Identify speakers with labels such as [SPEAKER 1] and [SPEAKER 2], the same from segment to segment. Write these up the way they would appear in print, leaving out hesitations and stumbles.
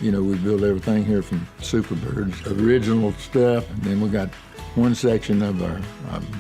[SPEAKER 1] We build everything here from Superbird's original stuff, and then we got one section of our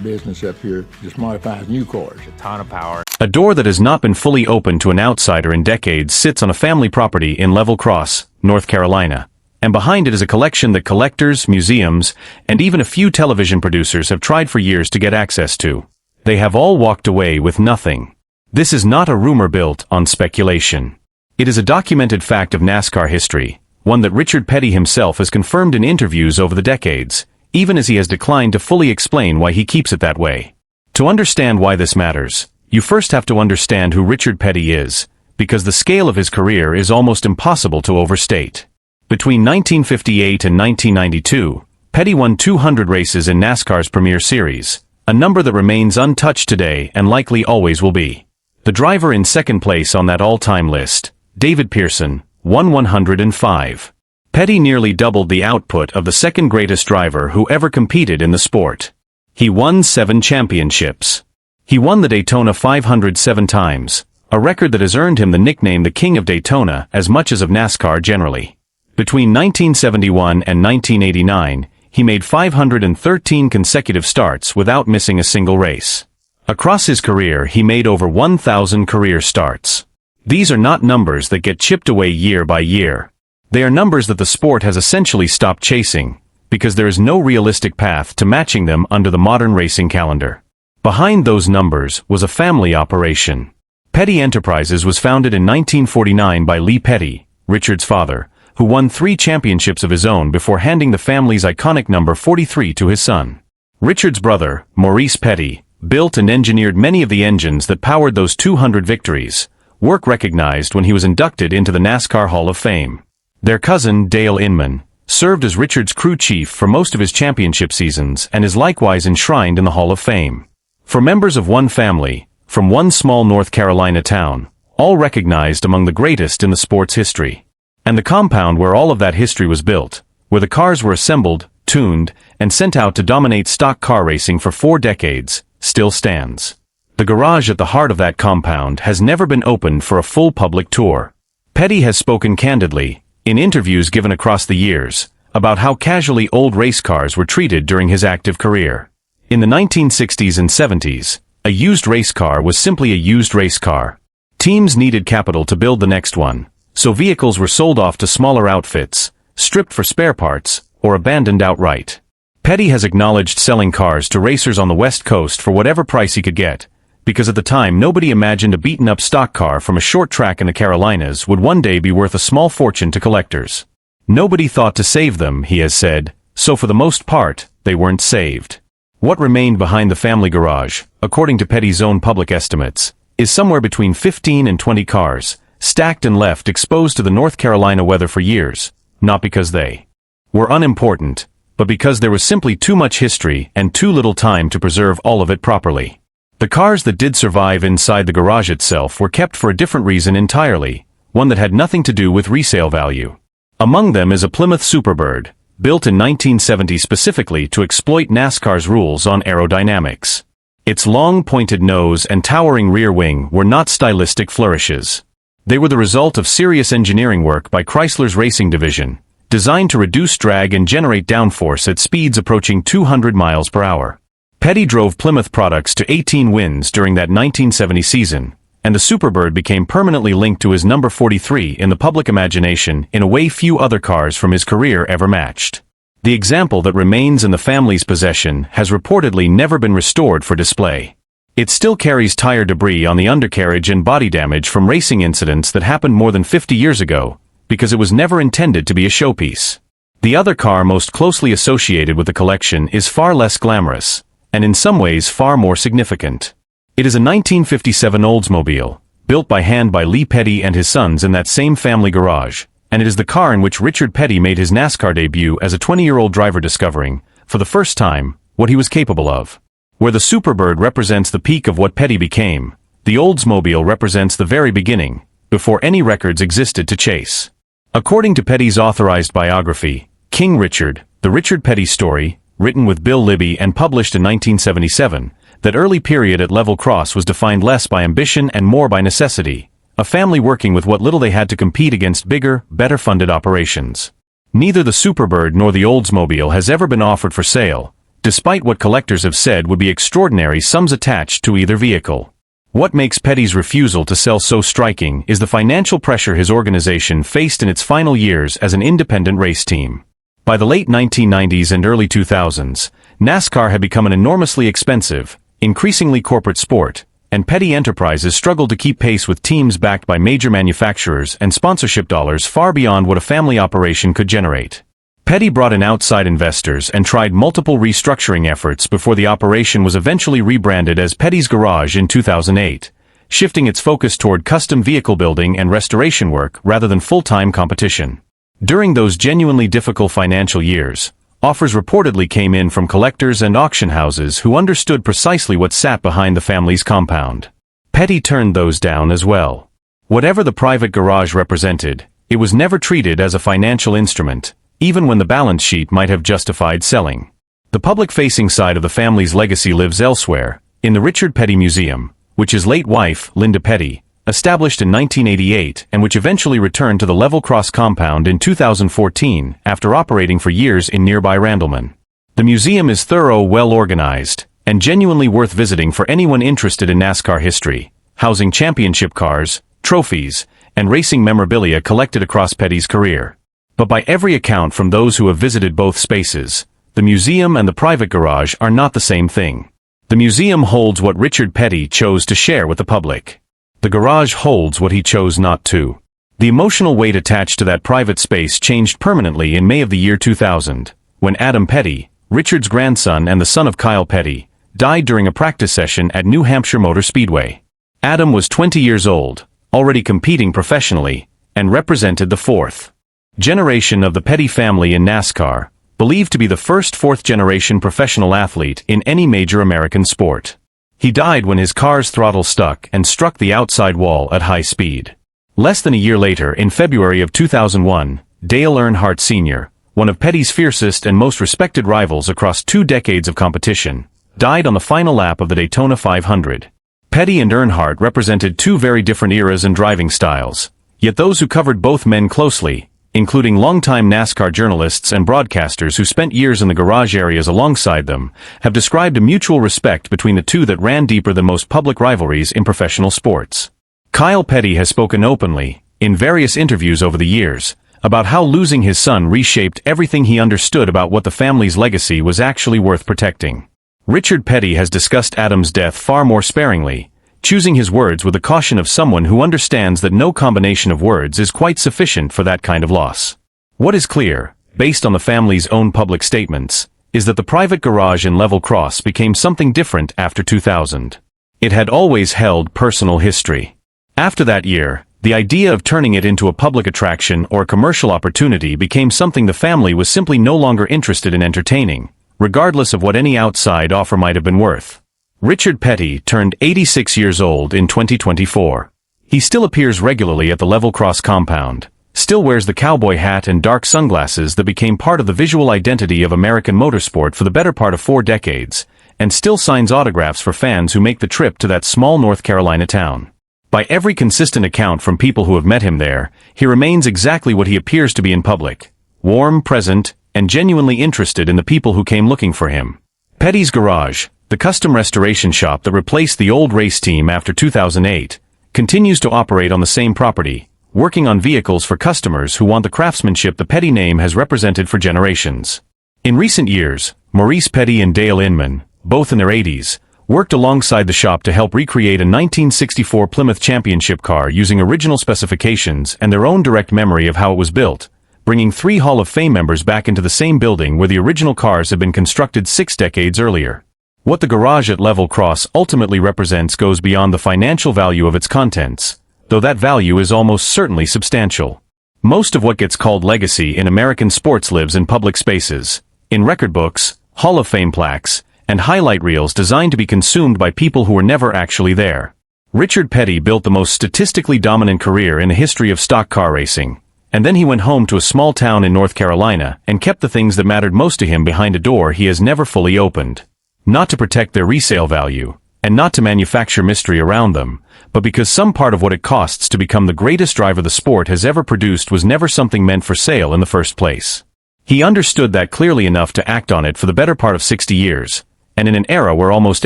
[SPEAKER 1] business up here just modifies new cars.
[SPEAKER 2] A ton of power.
[SPEAKER 3] A door that has not been fully opened to an outsider in decades sits on a family property in Level Cross, North Carolina. And behind it is a collection that collectors, museums, and even a few television producers have tried for years to get access to. They have all walked away with nothing. This is not a rumor built on speculation. It is a documented fact of NASCAR history, one that Richard Petty himself has confirmed in interviews over the decades, even as he has declined to fully explain why he keeps it that way. To understand why this matters, you first have to understand who Richard Petty is, because the scale of his career is almost impossible to overstate. Between 1958 and 1992, Petty won 200 races in NASCAR's Premier Series, a number that remains untouched today and likely always will be. The driver in second place on that all-time list, David Pearson, won 105. Petty nearly doubled the output of the second greatest driver who ever competed in the sport. He won 7 championships. He won the Daytona 500 7 times, a record that has earned him the nickname the King of Daytona as much as of NASCAR generally. Between 1971 and 1989, he made 513 consecutive starts without missing a single race. Across his career, he made over 1,000 career starts. These are not numbers that get chipped away year by year. They are numbers that the sport has essentially stopped chasing, because there is no realistic path to matching them under the modern racing calendar. Behind those numbers was a family operation. Petty Enterprises was founded in 1949 by Lee Petty, Richard's father, who won 3 championships of his own before handing the family's iconic number 43 to his son. Richard's brother, Maurice Petty, built and engineered many of the engines that powered those 200 victories, work recognized when he was inducted into the NASCAR Hall of Fame. Their cousin, Dale Inman, served as Richard's crew chief for most of his championship seasons and is likewise enshrined in the Hall of Fame. For members of one family, from one small North Carolina town, all recognized among the greatest in the sport's history. And the compound where all of that history was built, where the cars were assembled, tuned, and sent out to dominate stock car racing for 4 decades, still stands. The garage at the heart of that compound has never been opened for a full public tour. Petty has spoken candidly, in interviews given across the years, about how casually old race cars were treated during his active career. In the 1960s and 70s, a used race car was simply a used race car. Teams needed capital to build the next one, so vehicles were sold off to smaller outfits, stripped for spare parts, or abandoned outright. Petty has acknowledged selling cars to racers on the West Coast for whatever price he could get, because at the time nobody imagined a beaten-up stock car from a short track in the Carolinas would one day be worth a small fortune to collectors. Nobody thought to save them, he has said, so for the most part, they weren't saved. What remained behind the family garage, according to Petty's own public estimates, is somewhere between 15 and 20 cars, stacked and left exposed to the North Carolina weather for years, not because they were unimportant, but because there was simply too much history and too little time to preserve all of it properly. The cars that did survive inside the garage itself were kept for a different reason entirely, one that had nothing to do with resale value. Among them is a Plymouth Superbird, built in 1970 specifically to exploit NASCAR's rules on aerodynamics. Its long pointed nose and towering rear wing were not stylistic flourishes. They were the result of serious engineering work by Chrysler's racing division, designed to reduce drag and generate downforce at speeds approaching 200 miles per hour. Petty drove Plymouth products to 18 wins during that 1970 season, and the Superbird became permanently linked to his number 43 in the public imagination in a way few other cars from his career ever matched. The example that remains in the family's possession has reportedly never been restored for display. It still carries tire debris on the undercarriage and body damage from racing incidents that happened more than 50 years ago, because it was never intended to be a showpiece. The other car most closely associated with the collection is far less glamorous, and in some ways far more significant. It is a 1957 Oldsmobile, built by hand by Lee Petty and his sons in that same family garage, and it is the car in which Richard Petty made his NASCAR debut as a 20-year-old driver discovering, for the first time, what he was capable of. Where the Superbird represents the peak of what Petty became, the Oldsmobile represents the very beginning, before any records existed to chase. According to Petty's authorized biography, King Richard, The Richard Petty Story, written with Bill Libby and published in 1977, that early period at Level Cross was defined less by ambition and more by necessity, a family working with what little they had to compete against bigger, better-funded operations. Neither the Superbird nor the Oldsmobile has ever been offered for sale, despite what collectors have said would be extraordinary sums attached to either vehicle. What makes Petty's refusal to sell so striking is the financial pressure his organization faced in its final years as an independent race team. By the late 1990s and early 2000s, NASCAR had become an enormously expensive, increasingly corporate sport, and Petty Enterprises struggled to keep pace with teams backed by major manufacturers and sponsorship dollars far beyond what a family operation could generate. Petty brought in outside investors and tried multiple restructuring efforts before the operation was eventually rebranded as Petty's Garage in 2008, shifting its focus toward custom vehicle building and restoration work rather than full-time competition. During those genuinely difficult financial years, offers reportedly came in from collectors and auction houses who understood precisely what sat behind the family's compound. Petty turned those down as well. Whatever the private garage represented, it was never treated as a financial instrument, even when the balance sheet might have justified selling. The public-facing side of the family's legacy lives elsewhere, in the Richard Petty Museum, which his late wife, Linda Petty, established in 1988 and which eventually returned to the Level Cross compound in 2014 after operating for years in nearby Randleman. The museum is thorough, well-organized, and genuinely worth visiting for anyone interested in NASCAR history, housing championship cars, trophies, and racing memorabilia collected across Petty's career. But by every account from those who have visited both spaces, the museum and the private garage are not the same thing. The museum holds what Richard Petty chose to share with the public. The garage holds what he chose not to. The emotional weight attached to that private space changed permanently in May of the year 2000, when Adam Petty, Richard's grandson and the son of Kyle Petty, died during a practice session at New Hampshire Motor Speedway. Adam was 20 years old, already competing professionally, and represented the fourth generation of the Petty family in NASCAR, believed to be the first fourth-generation professional athlete in any major American sport. He died when his car's throttle stuck and struck the outside wall at high speed. Less than a year later, in February of 2001, Dale Earnhardt Sr., one of Petty's fiercest and most respected rivals across 2 decades of competition, died on the final lap of the Daytona 500. Petty and Earnhardt represented 2 very different eras and driving styles, yet those who covered both men closely, including longtime NASCAR journalists and broadcasters who spent years in the garage areas alongside them, have described a mutual respect between the two that ran deeper than most public rivalries in professional sports. Kyle Petty has spoken openly, in various interviews over the years, about how losing his son reshaped everything he understood about what the family's legacy was actually worth protecting. Richard Petty has discussed Adam's death far more sparingly, choosing his words with the caution of someone who understands that no combination of words is quite sufficient for that kind of loss. What is clear, based on the family's own public statements, is that the private garage in Level Cross became something different after 2000. It had always held personal history. After that year, the idea of turning it into a public attraction or a commercial opportunity became something the family was simply no longer interested in entertaining, regardless of what any outside offer might have been worth. Richard Petty turned 86 years old in 2024. He still appears regularly at the Level Cross compound, still wears the cowboy hat and dark sunglasses that became part of the visual identity of American motorsport for the better part of 4 decades, and still signs autographs for fans who make the trip to that small North Carolina town. By every consistent account from people who have met him there, he remains exactly what he appears to be in public: warm, present, and genuinely interested in the people who came looking for him. Petty's Garage, the custom restoration shop that replaced the old race team after 2008, continues to operate on the same property, working on vehicles for customers who want the craftsmanship the Petty name has represented for generations. In recent years, Maurice Petty and Dale Inman, both in their 80s, worked alongside the shop to help recreate a 1964 Plymouth Championship car using original specifications and their own direct memory of how it was built, bringing 3 Hall of Fame members back into the same building where the original cars had been constructed 6 decades earlier. What the garage at Level Cross ultimately represents goes beyond the financial value of its contents, though that value is almost certainly substantial. Most of what gets called legacy in American sports lives in public spaces, in record books, Hall of Fame plaques, and highlight reels designed to be consumed by people who were never actually there. Richard Petty built the most statistically dominant career in the history of stock car racing, and then he went home to a small town in North Carolina and kept the things that mattered most to him behind a door he has never fully opened. Not to protect their resale value, and not to manufacture mystery around them, but because some part of what it costs to become the greatest driver the sport has ever produced was never something meant for sale in the first place. He understood that clearly enough to act on it for the better part of 60 years, and in an era where almost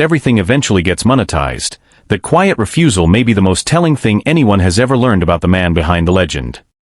[SPEAKER 3] everything eventually gets monetized, that quiet refusal may be the most telling thing anyone has ever learned about the man behind the legend.